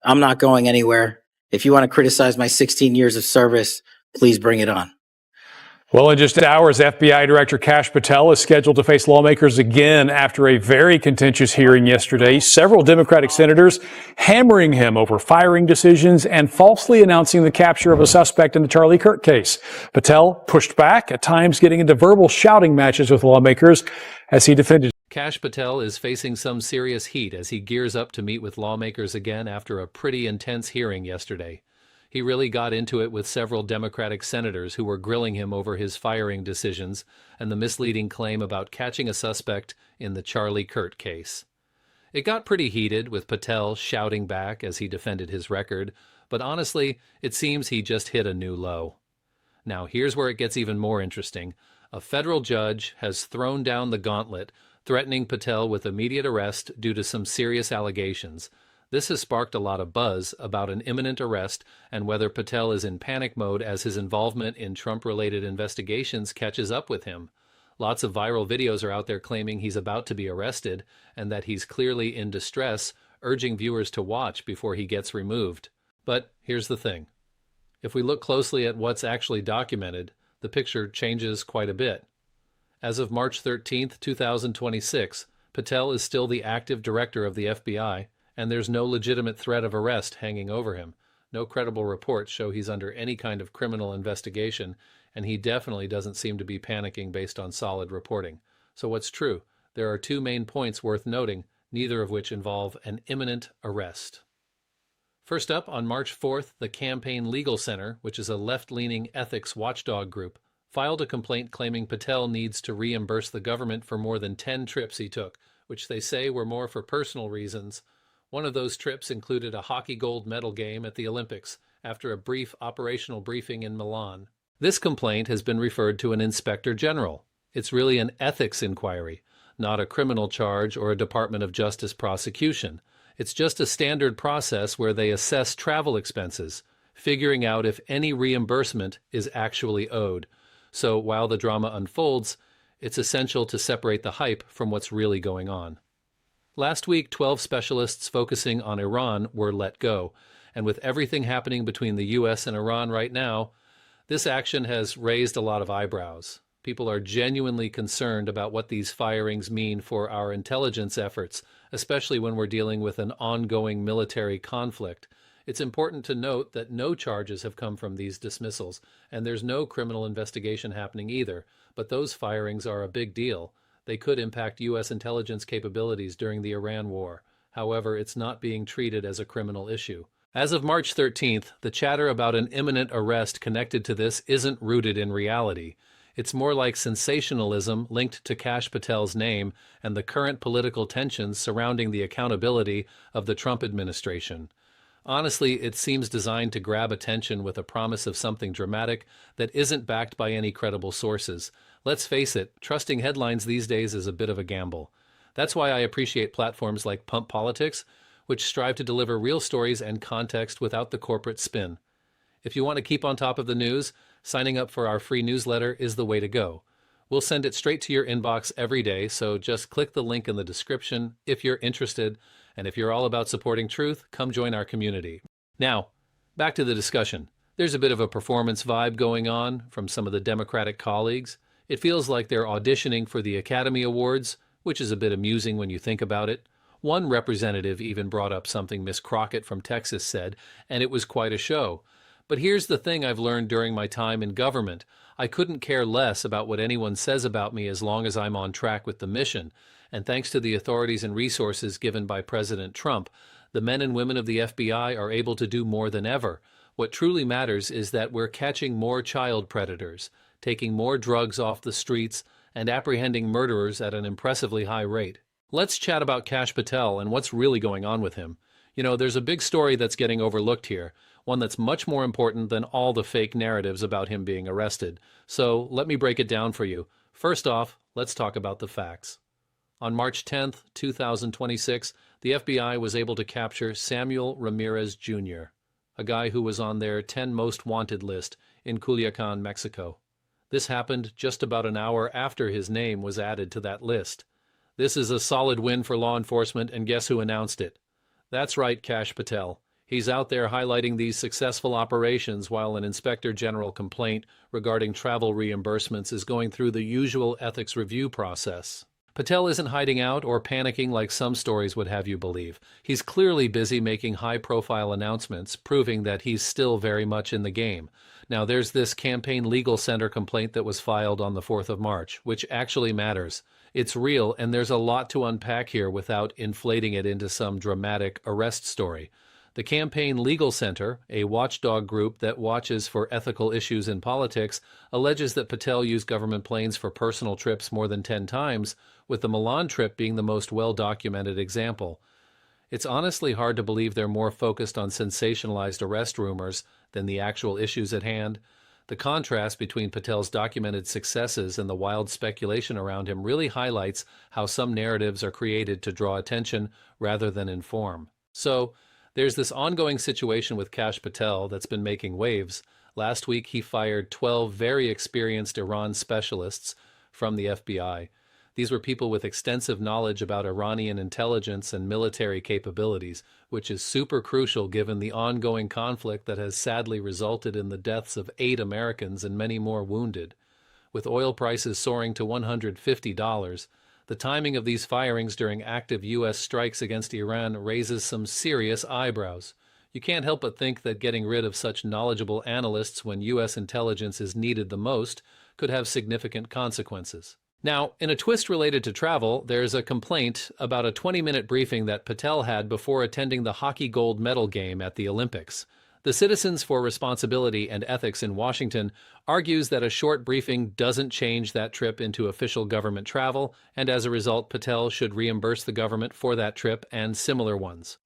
I'm not going anywhere. If you want to criticize my 16 years of service, please bring it on. Well, in just hours, FBI Director Kash Patel is scheduled to face lawmakers again after a very contentious hearing yesterday. Several Democratic senators hammering him over firing decisions and falsely announcing the capture of a suspect in the Charlie Kirk case. Patel pushed back, at times getting into verbal shouting matches with lawmakers as he defended. Kash Patel is facing some serious heat as he gears up to meet with lawmakers again after a pretty intense hearing yesterday. He really got into it with several Democratic senators who were grilling him over his firing decisions and the misleading claim about catching a suspect in the Charlie Kirk case. It got pretty heated, with Patel shouting back as he defended his record, but honestly, it seems he just hit a new low. Now, here's where it gets even more interesting. A federal judge has thrown down the gauntlet, threatening Patel with immediate arrest due to some serious allegations. This has sparked a lot of buzz about an imminent arrest and whether Patel is in panic mode as his involvement in Trump-related investigations catches up with him. Lots of viral videos are out there claiming he's about to be arrested and that he's clearly in distress, urging viewers to watch before he gets removed. But here's the thing. If we look closely at what's actually documented, the picture changes quite a bit. As of March 13, 2026, Patel is still the active director of the FBI, and there's no legitimate threat of arrest hanging over him. No credible reports show he's under any kind of criminal investigation, and he definitely doesn't seem to be panicking based on solid reporting. So what's true? There are two main points worth noting, neither of which involve an imminent arrest. First up, on March 4th, the Campaign Legal Center, which is a left-leaning ethics watchdog group, filed a complaint claiming Patel needs to reimburse the government for more than 10 trips he took, which they say were more for personal reasons. One of those trips included a hockey gold medal game at the Olympics after a brief operational briefing in Milan. This complaint has been referred to an inspector general. It's really an ethics inquiry, not a criminal charge or a Department of Justice prosecution. It's just a standard process where they assess travel expenses, figuring out if any reimbursement is actually owed. So while the drama unfolds, it's essential to separate the hype from what's really going on. Last week, 12 specialists focusing on Iran were let go, and with everything happening between the U.S. and Iran right now, this action has raised a lot of eyebrows. People are genuinely concerned about what these firings mean for our intelligence efforts, especially when we're dealing with an ongoing military conflict. It's important to note that no charges have come from these dismissals, and there's no criminal investigation happening either, but those firings are a big deal. They could impact U.S. intelligence capabilities during the Iran war. However, it's not being treated as a criminal issue. As of March 13th, the chatter about an imminent arrest connected to this isn't rooted in reality. It's more like sensationalism linked to Kash Patel's name and the current political tensions surrounding the accountability of the Trump administration. Honestly, it seems designed to grab attention with a promise of something dramatic that isn't backed by any credible sources. Let's face it, trusting headlines these days is a bit of a gamble. That's why I appreciate platforms like Pump Politics, which strive to deliver real stories and context without the corporate spin. If you want to keep on top of the news, signing up for our free newsletter is the way to go. We'll send it straight to your inbox every day, so just click the link in the description if you're interested, and if you're all about supporting truth, come join our community. Now, back to the discussion. There's a bit of a performance vibe going on from some of the Democratic colleagues. It feels like they're auditioning for the Academy Awards, which is a bit amusing when you think about it. One representative even brought up something Miss Crockett from Texas said, and it was quite a show. But here's the thing I've learned during my time in government. I couldn't care less about what anyone says about me as long as I'm on track with the mission. And thanks to the authorities and resources given by President Trump, the men and women of the FBI are able to do more than ever. What truly matters is that we're catching more child predators, taking more drugs off the streets, and apprehending murderers at an impressively high rate. Let's chat about Kash Patel and what's really going on with him. You know, there's a big story that's getting overlooked here, one that's much more important than all the fake narratives about him being arrested. So let me break it down for you. First off, let's talk about the facts. On March 10th, 2026, the FBI was able to capture Samuel Ramirez Jr., a guy who was on their 10 most wanted list in Culiacan, Mexico. This happened just about an hour after his name was added to that list. This is a solid win for law enforcement, and guess who announced it? That's right, Kash Patel. He's out there highlighting these successful operations while an inspector general complaint regarding travel reimbursements is going through the usual ethics review process. Patel isn't hiding out or panicking like some stories would have you believe. He's clearly busy making high-profile announcements, proving that he's still very much in the game. Now, there's this Campaign Legal Center complaint that was filed on the 4th of March, which actually matters. It's real, and there's a lot to unpack here without inflating it into some dramatic arrest story. The Campaign Legal Center, a watchdog group that watches for ethical issues in politics, alleges that Patel used government planes for personal trips more than 10 times, with the Milan trip being the most well-documented example. It's honestly hard to believe they're more focused on sensationalized arrest rumors than the actual issues at hand. The contrast between Patel's documented successes and the wild speculation around him really highlights how some narratives are created to draw attention rather than inform. So, there's this ongoing situation with Kash Patel that's been making waves. Last week, he fired 12 very experienced Iran specialists from the FBI. These were people with extensive knowledge about Iranian intelligence and military capabilities, which is super crucial given the ongoing conflict that has sadly resulted in the deaths of 8 Americans and many more wounded. With oil prices soaring to $150, the timing of these firings during active U.S. strikes against Iran raises some serious eyebrows. You can't help but think that getting rid of such knowledgeable analysts when U.S. intelligence is needed the most could have significant consequences. Now, in a twist related to travel, there's a complaint about a 20-minute briefing that Patel had before attending the hockey gold medal game at the Olympics. The Citizens for Responsibility and Ethics in Washington argues that a short briefing doesn't change that trip into official government travel, and as a result, Patel should reimburse the government for that trip and similar ones.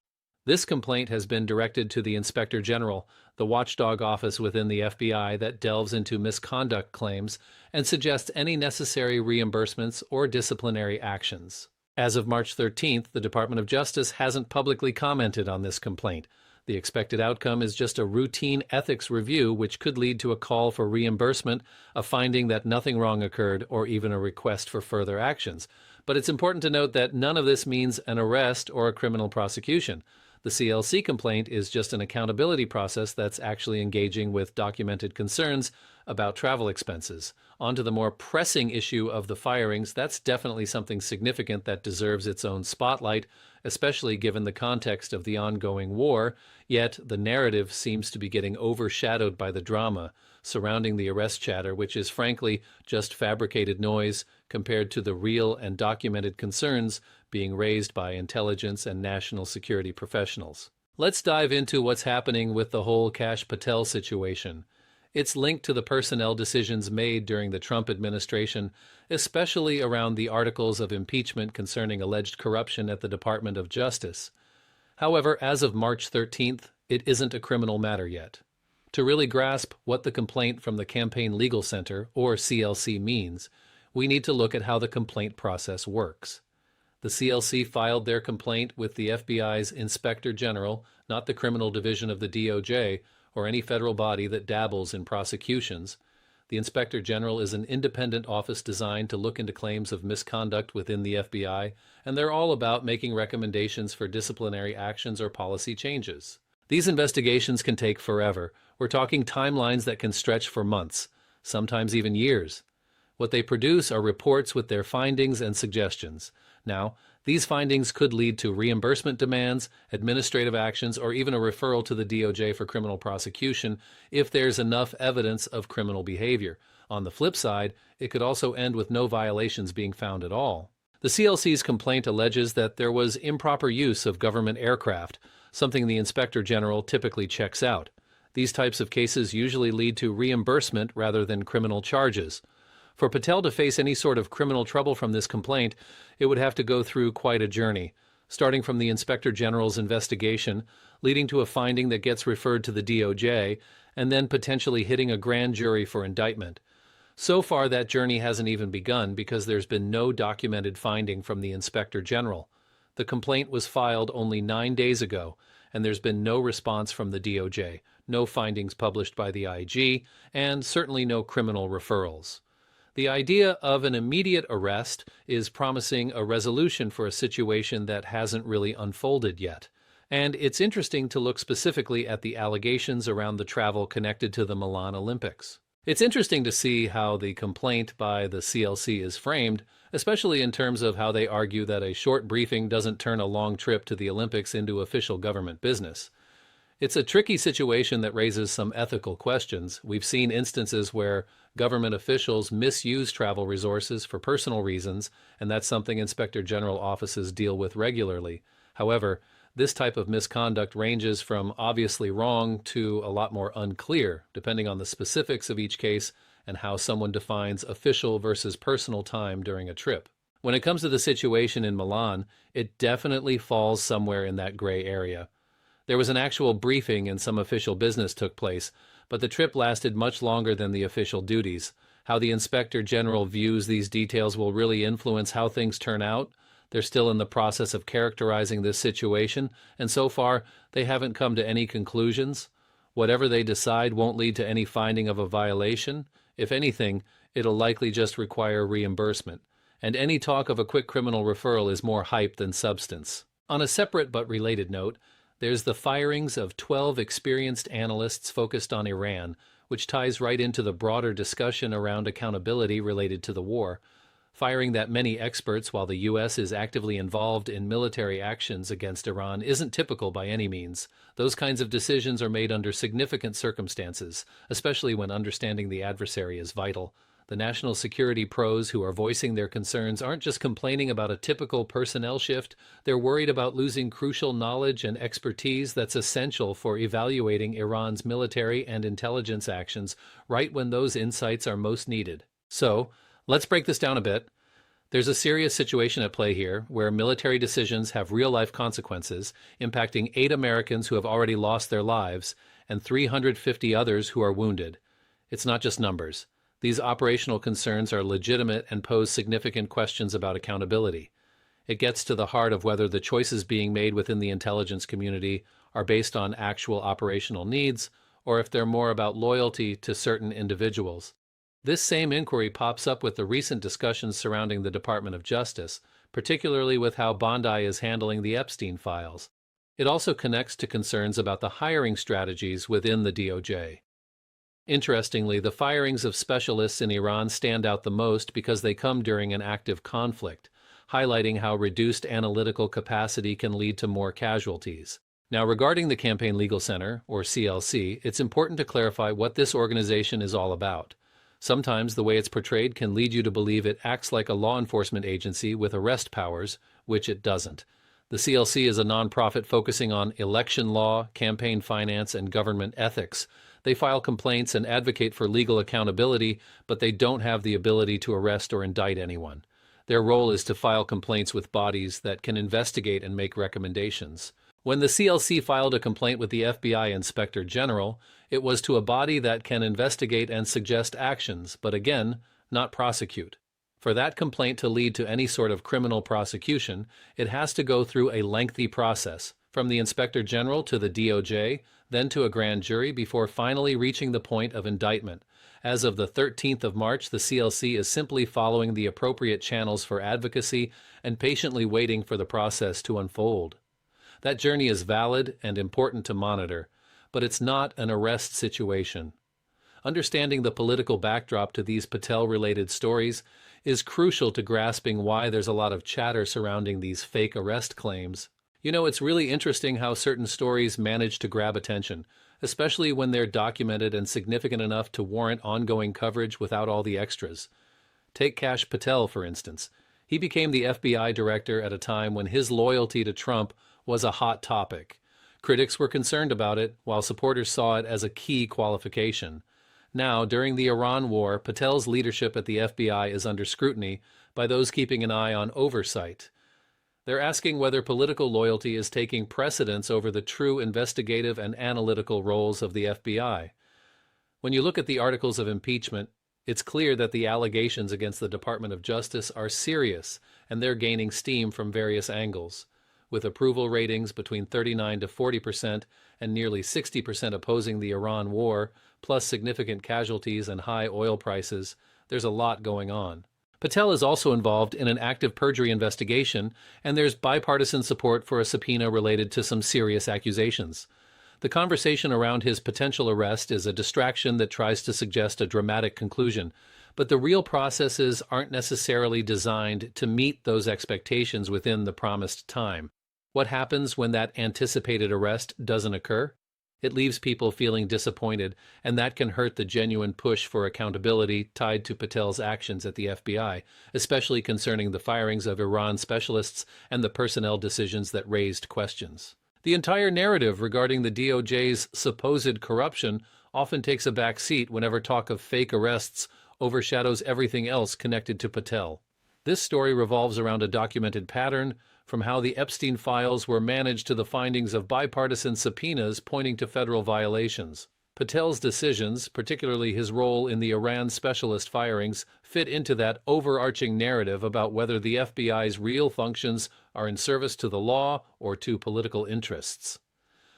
This complaint has been directed to the Inspector General, the watchdog office within the FBI that delves into misconduct claims and suggests any necessary reimbursements or disciplinary actions. As of March 13th, the Department of Justice hasn't publicly commented on this complaint. The expected outcome is just a routine ethics review, which could lead to a call for reimbursement, a finding that nothing wrong occurred, or even a request for further actions. But it's important to note that none of this means an arrest or a criminal prosecution. The CLC complaint is just an accountability process that's actually engaging with documented concerns about travel expenses. On to the more pressing issue of the firings, that's definitely something significant that deserves its own spotlight, especially given the context of the ongoing war, yet the narrative seems to be getting overshadowed by the drama surrounding the arrest chatter, which is frankly just fabricated noise compared to the real and documented concerns being raised by intelligence and national security professionals. Let's dive into what's happening with the whole Kash Patel situation. It's linked to the personnel decisions made during the Trump administration, especially around the articles of impeachment concerning alleged corruption at the Department of Justice. However, as of March 13th, it isn't a criminal matter yet. To really grasp what the complaint from the Campaign Legal Center, or CLC, means, we need to look at how the complaint process works. The CLC filed their complaint with the FBI's Inspector General, not the criminal division of the DOJ, or any federal body that dabbles in prosecutions. The Inspector General is an independent office designed to look into claims of misconduct within the FBI, and they're all about making recommendations for disciplinary actions or policy changes. These investigations can take forever. We're talking timelines that can stretch for months, sometimes even years. What they produce are reports with their findings and suggestions. Now, these findings could lead to reimbursement demands, administrative actions, or even a referral to the DOJ for criminal prosecution if there's enough evidence of criminal behavior. On the flip side, it could also end with no violations being found at all. The CLC's complaint alleges that there was improper use of government aircraft, something the Inspector General typically checks out. These types of cases usually lead to reimbursement rather than criminal charges. For Patel to face any sort of criminal trouble from this complaint, it would have to go through quite a journey, starting from the Inspector General's investigation, leading to a finding that gets referred to the DOJ, and then potentially hitting a grand jury for indictment. So far, that journey hasn't even begun because there's been no documented finding from the Inspector General. The complaint was filed only 9 days ago, and there's been no response from the DOJ, no findings published by the IG, and certainly no criminal referrals. The idea of an immediate arrest is promising a resolution for a situation that hasn't really unfolded yet. And it's interesting to look specifically at the allegations around the travel connected to the Milan Olympics. It's interesting to see how the complaint by the CLC is framed, especially in terms of how they argue that a short briefing doesn't turn a long trip to the Olympics into official government business. It's a tricky situation that raises some ethical questions. We've seen instances where government officials misuse travel resources for personal reasons, and that's something Inspector General offices deal with regularly. However, this type of misconduct ranges from obviously wrong to a lot more unclear, depending on the specifics of each case and how someone defines official versus personal time during a trip. When it comes to the situation in Milan, it definitely falls somewhere in that gray area. There was an actual briefing and some official business took place, but the trip lasted much longer than the official duties. How the Inspector General views these details will really influence how things turn out. They're still in the process of characterizing this situation, and so far, they haven't come to any conclusions. Whatever they decide won't lead to any finding of a violation. If anything, it'll likely just require reimbursement. And any talk of a quick criminal referral is more hype than substance. On a separate but related note, there's the firings of 12 experienced analysts focused on Iran, which ties right into the broader discussion around accountability related to the war. Firing that many experts while the U.S. is actively involved in military actions against Iran isn't typical by any means. Those kinds of decisions are made under significant circumstances, especially when understanding the adversary is vital. The national security pros who are voicing their concerns aren't just complaining about a typical personnel shift, they're worried about losing crucial knowledge and expertise that's essential for evaluating Iran's military and intelligence actions right when those insights are most needed. So, let's break this down a bit. There's a serious situation at play here where military decisions have real-life consequences, impacting 8 Americans who have already lost their lives and 350 others who are wounded. It's not just numbers. These operational concerns are legitimate and pose significant questions about accountability. It gets to the heart of whether the choices being made within the intelligence community are based on actual operational needs or if they're more about loyalty to certain individuals. This same inquiry pops up with the recent discussions surrounding the Department of Justice, particularly with how Bondi is handling the Epstein files. It also connects to concerns about the hiring strategies within the DOJ. Interestingly, the firings of specialists in Iran stand out the most because they come during an active conflict, highlighting how reduced analytical capacity can lead to more casualties. Now, regarding the Campaign Legal Center, or CLC, it's important to clarify what this organization is all about. Sometimes the way it's portrayed can lead you to believe it acts like a law enforcement agency with arrest powers, which it doesn't. The CLC is a nonprofit focusing on election law, campaign finance, and government ethics. They file complaints and advocate for legal accountability, but they don't have the ability to arrest or indict anyone. Their role is to file complaints with bodies that can investigate and make recommendations. When the CLC filed a complaint with the FBI Inspector General, it was to a body that can investigate and suggest actions, but again, not prosecute. For that complaint to lead to any sort of criminal prosecution, it has to go through a lengthy process, from the Inspector General to the DOJ, then to a grand jury before finally reaching the point of indictment. As of the 13th of March, the CLC is simply following the appropriate channels for advocacy and patiently waiting for the process to unfold. That journey is valid and important to monitor, but it's not an arrest situation. Understanding the political backdrop to these Patel-related stories is crucial to grasping why there's a lot of chatter surrounding these fake arrest claims. You know, it's really interesting how certain stories manage to grab attention, especially when they're documented and significant enough to warrant ongoing coverage without all the extras. Take Kash Patel, for instance. He became the FBI director at a time when his loyalty to Trump was a hot topic. Critics were concerned about it, while supporters saw it as a key qualification. Now, during the Iran war, Patel's leadership at the FBI is under scrutiny by those keeping an eye on oversight. They're asking whether political loyalty is taking precedence over the true investigative and analytical roles of the FBI. When you look at the articles of impeachment, it's clear that the allegations against the Department of Justice are serious, and they're gaining steam from various angles. With approval ratings between 39 to 40% and nearly 60% opposing the Iran war, plus significant casualties and high oil prices, there's a lot going on. Patel is also involved in an active perjury investigation, and there's bipartisan support for a subpoena related to some serious accusations. The conversation around his potential arrest is a distraction that tries to suggest a dramatic conclusion, but the real processes aren't necessarily designed to meet those expectations within the promised time. What happens when that anticipated arrest doesn't occur? It leaves people feeling disappointed, and that can hurt the genuine push for accountability tied to Patel's actions at the FBI, especially concerning the firings of Iran specialists and the personnel decisions that raised questions. The entire narrative regarding the DOJ's supposed corruption often takes a back seat whenever talk of fake arrests overshadows everything else connected to Patel. This story revolves around a documented pattern, from how the Epstein files were managed to the findings of bipartisan subpoenas pointing to federal violations. Patel's decisions, particularly his role in the Iran specialist firings, fit into that overarching narrative about whether the FBI's real functions are in service to the law or to political interests.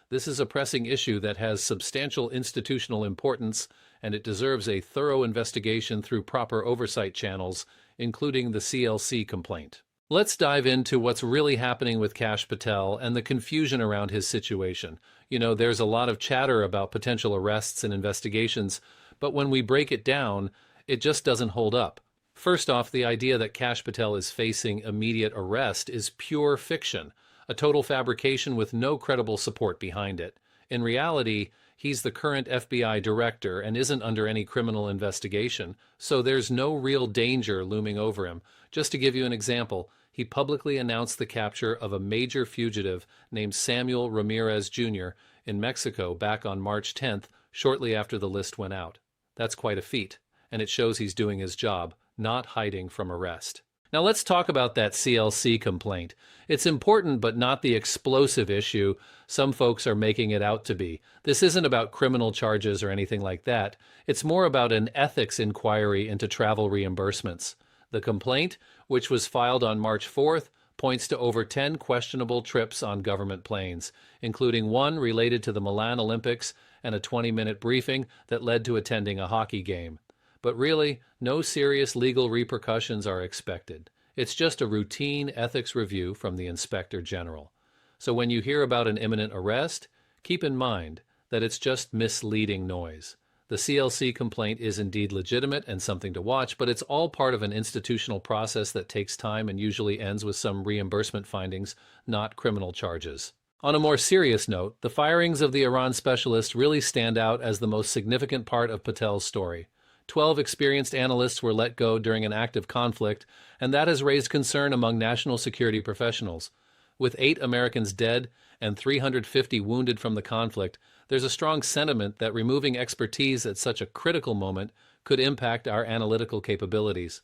This is a pressing issue that has substantial institutional importance, and it deserves a thorough investigation through proper oversight channels, including the CLC complaint. Let's dive into what's really happening with Kash Patel and the confusion around his situation. There's a lot of chatter about potential arrests and investigations, but when we break it down, it just doesn't hold up. First off, the idea that Kash Patel is facing immediate arrest is pure fiction, a total fabrication with no credible support behind it. In reality, he's the current FBI director and isn't under any criminal investigation, so there's no real danger looming over him. Just to give you an example, he publicly announced the capture of a major fugitive named Samuel Ramirez Jr. in Mexico back on March 10th, shortly after the list went out. That's quite a feat, and it shows he's doing his job, not hiding from arrest. Now let's talk about that CLC complaint. It's important but not the explosive issue some folks are making it out to be. This isn't about criminal charges or anything like that. It's more about an ethics inquiry into travel reimbursements. The complaint, which was filed on March 4th, points to over 10 questionable trips on government planes, including one related to the Milan Olympics and a 20-minute briefing that led to attending a hockey game. But really, no serious legal repercussions are expected. It's just a routine ethics review from the Inspector General. So when you hear about an imminent arrest, keep in mind that it's just misleading noise. The CLC complaint is indeed legitimate and something to watch, but it's all part of an institutional process that takes time and usually ends with some reimbursement findings, not criminal charges. On a more serious note, the firings of the Iran specialist really stand out as the most significant part of Patel's story. 12 experienced analysts were let go during an active conflict, and that has raised concern among national security professionals. With 8 Americans dead and 350 wounded from the conflict, there's a strong sentiment that removing expertise at such a critical moment could impact our analytical capabilities.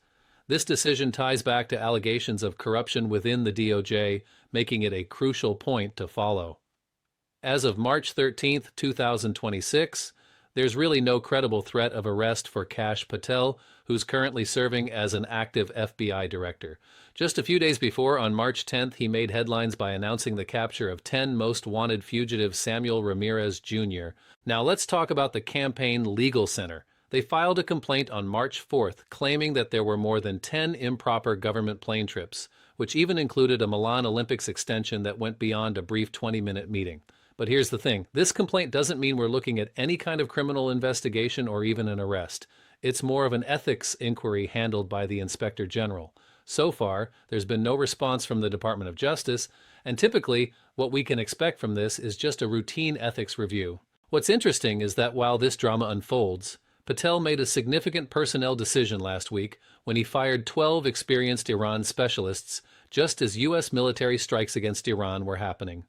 This decision ties back to allegations of corruption within the DOJ, making it a crucial point to follow. As of March 13, 2026, there's really no credible threat of arrest for Kash Patel, who's currently serving as an active FBI director. Just a few days before, on March 10th, he made headlines by announcing the capture of 10 most wanted fugitive Samuel Ramirez Jr. Now let's talk about the Campaign Legal Center. They filed a complaint on March 4th claiming that there were more than 10 improper government plane trips, which even included a Milan Olympics extension that went beyond a brief 20-minute meeting. But here's the thing. This complaint doesn't mean we're looking at any kind of criminal investigation or even an arrest. It's more of an ethics inquiry handled by the Inspector General. So far, there's been no response from the Department of Justice, and typically, what we can expect from this is just a routine ethics review. What's interesting is that while this drama unfolds, Patel made a significant personnel decision last week when he fired 12 experienced Iran specialists just as U.S. military strikes against Iran were happening.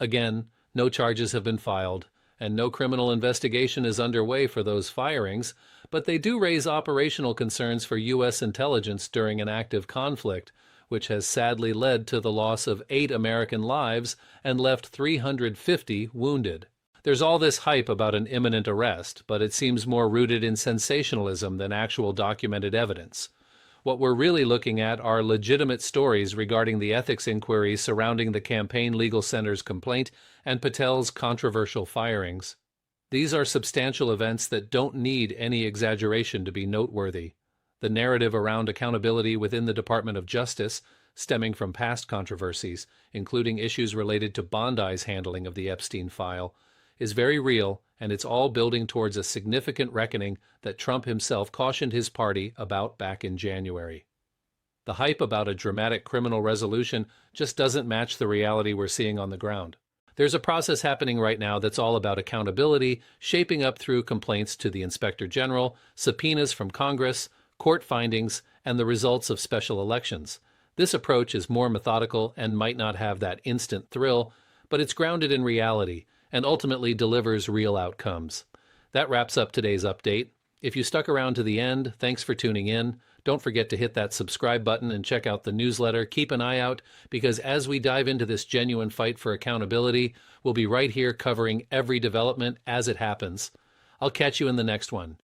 Again, no charges have been filed, and no criminal investigation is underway for those firings, but they do raise operational concerns for U.S. intelligence during an active conflict, which has sadly led to the loss of 8 American lives and left 350 wounded. There's all this hype about an imminent arrest, but it seems more rooted in sensationalism than actual documented evidence. What we're really looking at are legitimate stories regarding the ethics inquiries surrounding the Campaign Legal Center's complaint and Patel's controversial firings. These are substantial events that don't need any exaggeration to be noteworthy. The narrative around accountability within the Department of Justice, stemming from past controversies, including issues related to Bondi's handling of the Epstein file, is very real, and it's all building towards a significant reckoning that Trump himself cautioned his party about back in January. The hype about a dramatic criminal resolution just doesn't match the reality we're seeing on the ground. There's a process happening right now that's all about accountability, shaping up through complaints to the Inspector General, subpoenas from Congress, court findings, and the results of special elections. This approach is more methodical and might not have that instant thrill, but it's grounded in reality and ultimately delivers real outcomes. That wraps up today's update. If you stuck around to the end, thanks for tuning in. Don't forget to hit that subscribe button and check out the newsletter. Keep an eye out, because as we dive into this genuine fight for accountability, we'll be right here covering every development as it happens. I'll catch you in the next one.